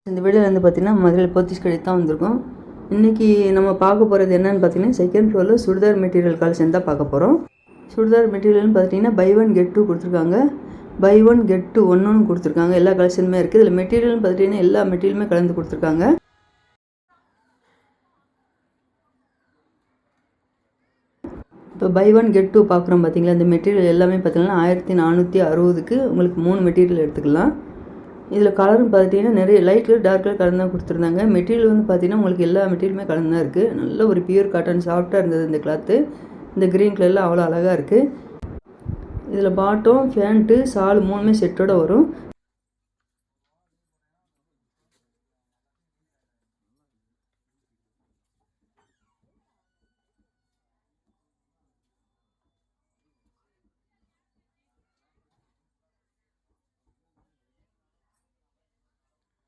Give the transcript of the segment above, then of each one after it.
இந்த வீடியோவில் வந்து பார்த்திங்கன்னா மதுரை போத்தீஸ் கடை தான் வந்திருக்கோம். இன்றைக்கி நம்ம பார்க்க போகிறது என்னென்னு பார்த்தீங்கன்னா செகண்ட் ஃப்ளோரில் சுடிதார் மெட்டீரியல் கலெக்ஷன் தான் பார்க்க போகிறோம். சுடிதார் மெட்டீரியல்னு பார்த்தீங்கன்னா பை 1 get 2 கொடுத்துருக்காங்க. பை 1 get 2 ஒன்று கொடுத்துருக்காங்க. எல்லா கலெக்ஷனுமே இருக்குது. இதில் மெட்டீரியல்னு பார்த்தீங்கன்னா எல்லா மெட்டீரியலுமே கலந்து கொடுத்துருக்காங்க. இப்போ பை 1 get 2 பார்க்குறோம் பார்த்தீங்களா. இந்த மெட்டீரியல் எல்லாமே பார்த்தீங்கன்னா 1460க்கு உங்களுக்கு 3 மெட்டீரியல் எடுத்துக்கலாம். இதில் கலரும் பார்த்திங்கன்னா நிறைய லைட் கலர் டார்க் கலர் கலந்து தான் கொடுத்துருந்தாங்க. மெட்டீரியல் வந்து பார்த்திங்கன்னா உங்களுக்கு எல்லா மெட்டீரியலுமே கலந்து தான் இருக்குது. நல்ல ஒரு பியூர் காட்டன் சாஃப்டாக இருந்தது இந்த கிளாத்து. இந்த க்ரீன் கலரில் அவ்வளோ அழகாக இருக்குது. இதில் பாட்டம் ஃபேண்ட்டு சால் 3மே செட்டோடு வரும்.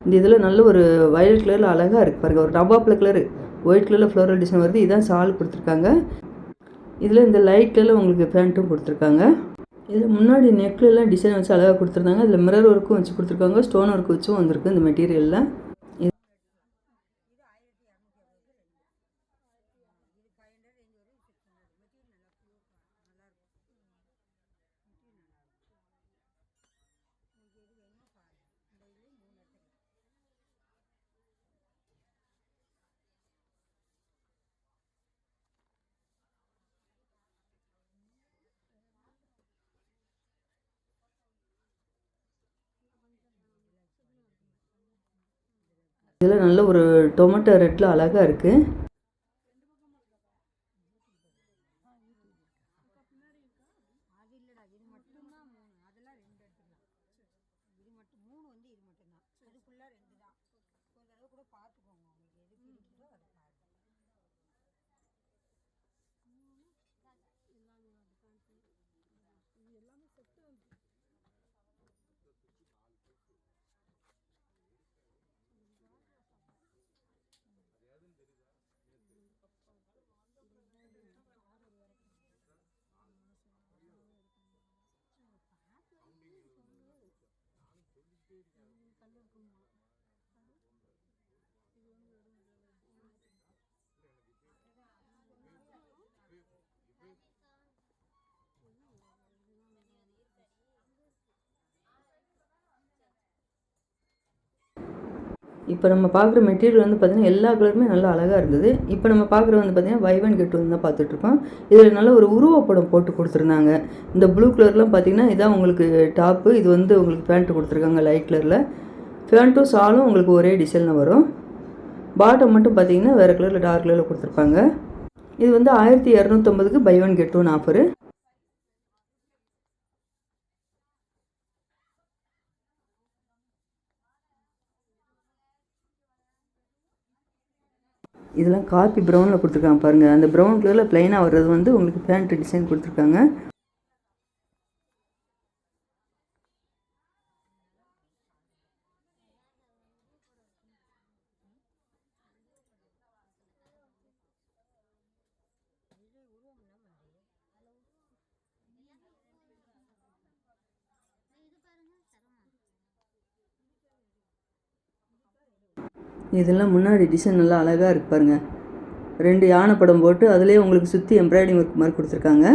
இந்த இதில் நல்ல ஒரு வயலட் கலரில் அழகாக இருக்குது பாருங்கள். ஒரு நவாப்பில் கலரு ஒயிட் கலரில் ஃப்ளோரல் டிசைன் வருது. இதுதான் சால் கொடுத்துருக்காங்க. இதில் இந்த லைட் கலரில் உங்களுக்கு பேண்ட்டும் கொடுத்துருக்காங்க. இதில் முன்னாடி நெக்லெலாம் டிசைன் வச்சு அழகாக கொடுத்துருந்தாங்க. இதில் மிரர் ஒர்க்கும் வச்சு கொடுத்துருக்காங்க. ஸ்டோன் ஒர்க் வச்சும் வந்திருக்கு இந்த மெட்டீரியலில். இதில் நல்ல ஒரு டொமேட்டோ ரெட்டில் அழகாக இருக்குது. இப்போ நம்ம பார்க்குற மெட்டீரியல் வந்து பார்த்திங்கன்னா எல்லா கலருமே நல்லா அழகாக இருந்தது. இப்போ நம்ம பார்க்குறது வந்து பார்த்திங்கன்னா பை 1 get 2 தான் பார்த்துட்ருக்கோம். இதில் நல்ல ஒரு உருவப்படம் போட்டு கொடுத்துருந்தாங்க. இந்த ப்ளூ கலர்லாம் பார்த்திங்கன்னா இதான் உங்களுக்கு டாப்பு. இது வந்து உங்களுக்கு பேண்ட்டு கொடுத்துருக்காங்க லைட் கலரில். பேண்ட்டும் சாலும் உங்களுக்கு ஒரே டிசைனில் வரும். பாட்டம் மட்டும் பார்த்திங்கன்னா வேறு கலரில் டார்க் கலரில் கொடுத்துருப்பாங்க. இது வந்து 1250க்கு பை 1 get 2 ஆஃபரு. இதெல்லாம் காப்பி ப்ரௌனில் கொடுத்துருக்காங்க பாருங்கள். அந்த ப்ரௌன் கலரில் ப்ளைனாக வர்றது வந்து உங்களுக்கு பேண்ட் டிசைன் கொடுத்துருக்காங்க. இதெல்லாம் முன்னாடி டிசைன் நல்லா அழகாக இருக்கு பாருங்கள். 2 யானை படம் போட்டு அதிலே உங்களுக்கு சுற்றி எம்ப்ராய்டிங் ஒர்க் மாதிரி கொடுத்துருக்காங்க.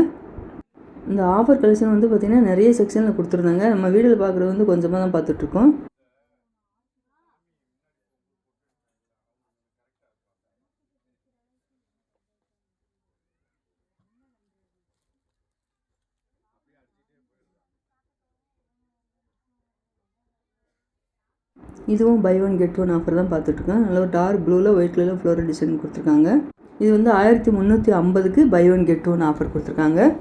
இந்த ஆஃபர் கலெக்ஷன் வந்து பார்த்திங்கன்னா நிறைய செக்ஷனில் கொடுத்துருந்தாங்க. நம்ம வீடியோவில் பார்க்குறது வந்து கொஞ்சமாக தான் பார்த்துட்ருக்கோம். இதுவும் பை 1 get 1 ஆஃபர் தான் பார்த்துட்ருக்கேன். நல்ல ஒரு டார்க் ப்ளூவில் ஒயிட் கலரில் ஃப்ளோரல் டிசைன் கொடுத்துருக்காங்க. இது வந்து 1350க்கு பை 1 get 1 ஆஃபர் கொடுத்துருக்காங்க.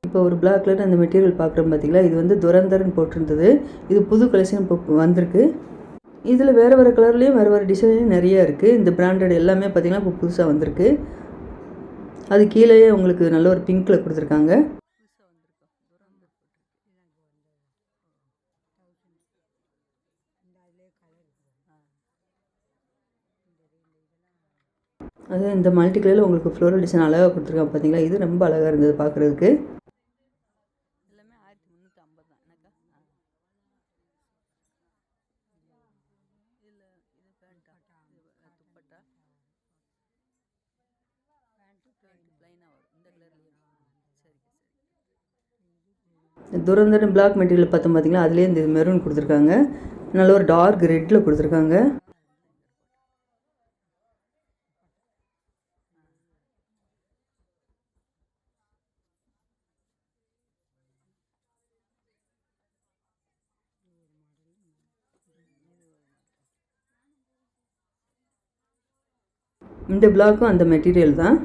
இப்போ ஒரு பிளாக் கலர் அந்த மெட்டீரியல் பார்க்குறோம் பார்த்தீங்களா. இது வந்து துரந்தர்னு போட்டிருந்தது. இது புது கலெக்ஷன் இப்போ வந்திருக்கு. இதில் வேறு வேறு கலர்லேயும் வேறு வேறு டிசைன்லேயும் நிறையா இருக்குது. இந்த பிராண்டட் எல்லாமே பார்த்திங்கன்னா இப்போ புதுசாக வந்திருக்கு. அது கீழேயே உங்களுக்கு நல்ல ஒரு பிங்க்கில் கொடுத்துருக்காங்க. அது இந்த மல்டி கலரில் உங்களுக்கு ஃப்ளோரல் டிசைன் அழகாக கொடுத்துருக்காங்க பார்த்தீங்களா, இது ரொம்ப அழகாக இருந்தது பார்க்குறதுக்கு. எல்லாமே 1350 தான் எனக்கா. இதில் இது பேண்ட்டா, துப்பட்டா பேண்ட்டு ப்ளைனாக வரும் இந்த கலர்லேயே. சரி. துரந்தர் பிளாக் மெட்டீரியல் பார்த்தோம் பார்த்தீங்களா, அதுலேயே இந்த மெரூன் கொடுத்துருக்காங்க. நல்ல ஒரு டார்க் ரெட்டில் கொடுத்துருக்காங்க. இந்த பிளாக்கும் அந்த மெட்டீரியல் தான்.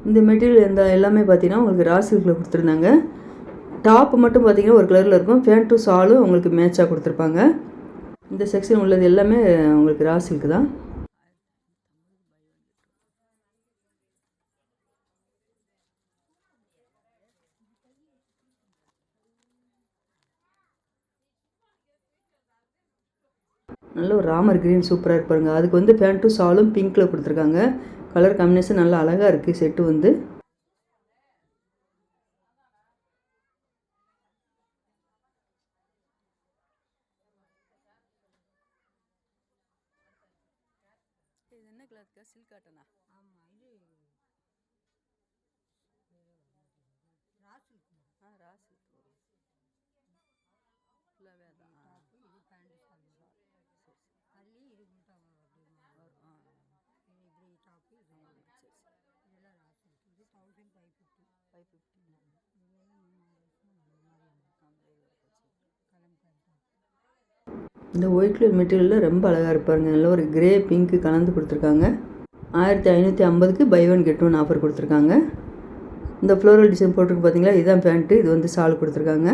இந்த மெட்டீரியல் இந்த எல்லாமே பார்த்தீங்கன்னா உங்களுக்கு ரா சில்கில் கொடுத்துருந்தாங்க. டாப்பு மட்டும் பார்த்தீங்கன்னா ஒரு கலரில் இருக்கும். பேண்ட்டும் ஷாலும் உங்களுக்கு மேட்சாக கொடுத்துருப்பாங்க. இந்த செக்ஷன் உள்ளது எல்லாமே உங்களுக்கு ரா சில்க் தான். நல்ல ஒரு ராமர் க்ரீன் சூப்பராக இருப்பாருங்க. அதுக்கு வந்து பேண்ட்டும் ஷாலும் பிங்க்கில் கொடுத்துருக்காங்க. கலர் காம்பினேஷன் நல்லா அழகாக இருக்குது செட்டு வந்து. இது என்ன கிளாத்க்கா? சில்க் காட்டனா? ஆமாம், இது ரா சில்க். ரா சில்க் ஃபுல்லாகவே அதான். இது பேண்ட் ஷால் வரும். சரி சரி. அதுலேயும் இது மட்டும் வரும். இது இப்படி டாப்பு இது. சரி சரி. இதெல்லாம் ரா சில்க். இது 1550. 550. இதெல்லாம் 3000 கலம்காரி டாப். இந்த ஒயிட் கலர் மெட்டீரியலில் ரொம்ப அழகாக இருப்பாருங்க. நல்ல ஒரு கிரே பிங்க்கு கலந்து கொடுத்துருக்காங்க. 1550க்கு buy one get one offer கொடுத்துருக்காங்க. இந்த ஃப்ளோரல் டிசைன் போட்டிருக்கு பார்த்தீங்களா, இதுதான் பேண்ட்டு. இது வந்து ஷால் கொடுத்துருக்காங்க.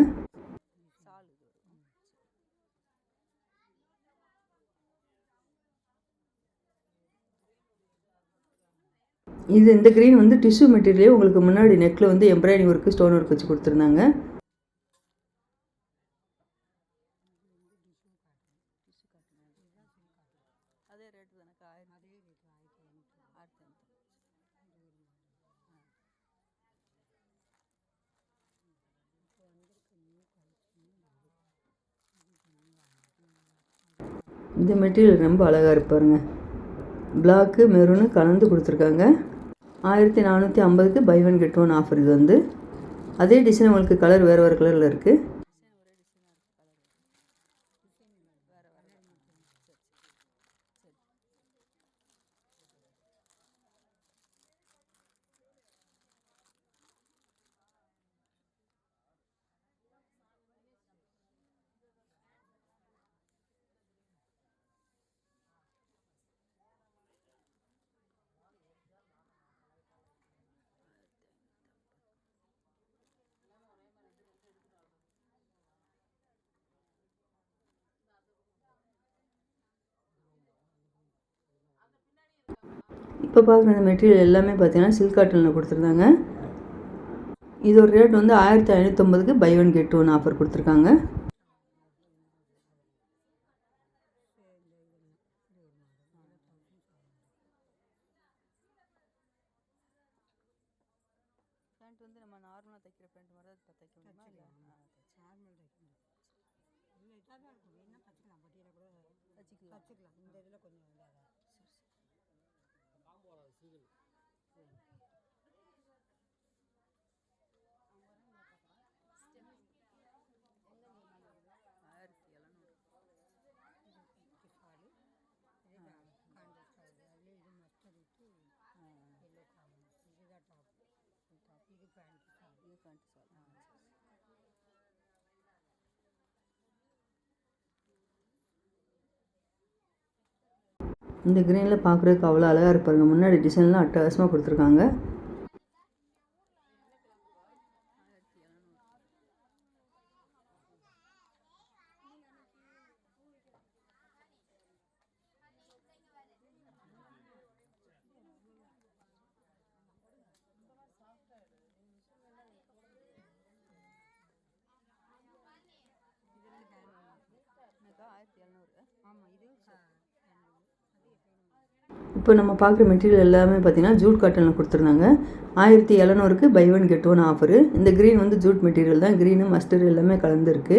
இது இந்த க்ரீன் வந்து டிஷ்யூ மெட்டீரியலே உங்களுக்கு முன்னாடி நெக்கில் வந்து எம்ப்ராய்டிங் ஒர்க்கு ஸ்டோன் ஒர்க் வச்சு கொடுத்துருந்தாங்க. அதே ரேட்டு தானே? அதே ரேட்டு 1500. இந்த மெட்டீரியல் ரொம்ப அழகாக இருப்பாருங்க. பிளாக்கு மெரூனு கலந்து கொடுத்துருக்காங்க. 1450க்கு buy one get one offer. இது வந்து அதே டிசைன் உங்களுக்கு கலர் வேறு வேறு கலரில் இருக்குது. இப்போ பார்க்குற இந்த மெட்டீரியல் எல்லாமே பார்த்தீங்கன்னா சில்க் காட்டனில் கொடுத்துருந்தாங்க. இதோட ரேட் வந்து 1550க்கு buy one get one offer கொடுத்துருக்காங்க. பேண்ட் வந்து நம்ம நார்மலாக தைக்கிற பேண்ட் மாதிரி தான் தைக்க முடியுமா? நார்மல் தைக்கணும். இல்லை இதாக தான் இருக்கும். வேணால் தச்சுக்கலாம். பட்டியில் கூட தச்சுக்கலாம். இந்த இதில் கொஞ்சம் இதாக இருக்கும். இந்த க்ரீனில் பார்க்குறதுக்கு அவ்வளோ அழகாக இருப்பாருங்க. முன்னாடி டிசைன்லாம் அட்டகாசமாக கொடுத்துருக்காங்க. இப்போ நம்ம பார்க்குற மெட்டீரியல் எல்லாமே பார்த்தீங்கன்னா ஜூட் காட்டனில் கொடுத்துருந்தாங்க. 1700க்கு buy one get one offer. இந்த க்ரீன் வந்து ஜூட் மெட்டீரியல் தான். க்ரீனு மஸ்டர்டு எல்லாமே கலந்துருக்கு.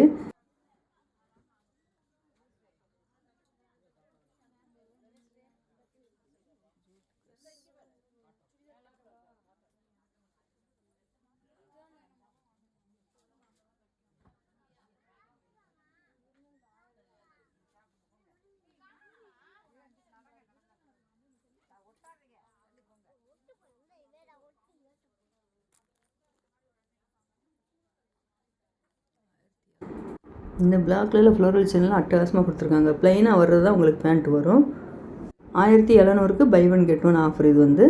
இந்த பிளாக் கலரில் ஃப்ளோரல் டிசைன்லாம் அட்டகாசமாக கொடுத்துருக்காங்க. ப்ளைனாக வர்றது தான் உங்களுக்கு பேண்ட் வரும். 1700க்கு buy one get one offer இது வந்து.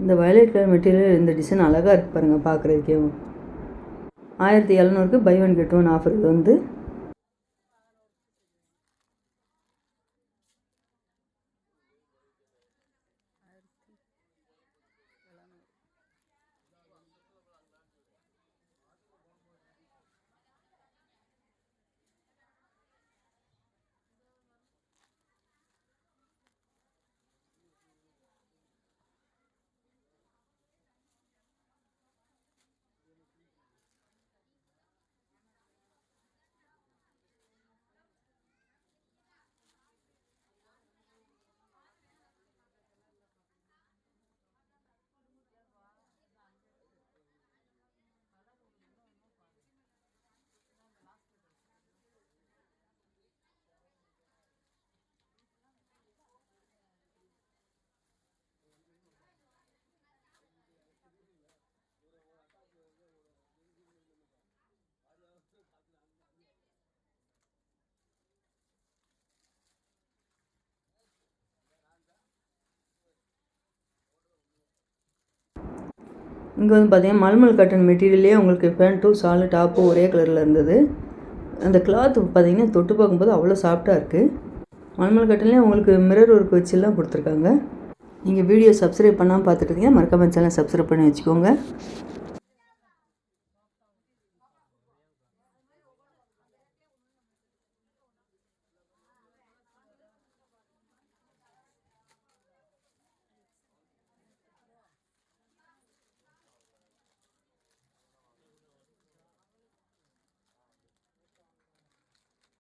இந்த வயலட் கலர் மெட்டீரியல் இந்த டிசைன் அழகாக இருக்குது பாருங்கள் பார்க்குறதுக்கே. 1700க்கு buy one get one offer இது வந்து. இங்கே வந்து பார்த்தீங்கன்னா மல்மல் காட்டன் மெட்டீரியல்லே உங்களுக்கு பேண்ட்டும் ஷாலு டாப்பும் ஒரே கலரில் இருந்தது. அந்த கிளாத்து பார்த்தீங்கன்னா தொட்டு பார்க்கும்போது அவ்வளோ சாஃப்டாக இருக்குது. மல்மல் காட்டன்லேயே உங்களுக்கு மிரர் ஒர்க் வச்சுலாம் கொடுத்துருக்காங்க. நீங்கள் வீடியோ சப்ஸ்கிரைப் பண்ணாமல் பார்த்துட்டு இருக்கீங்க, மறக்காம சேனல் சப்ஸ்கிரைப் பண்ணி வச்சுக்கோங்க.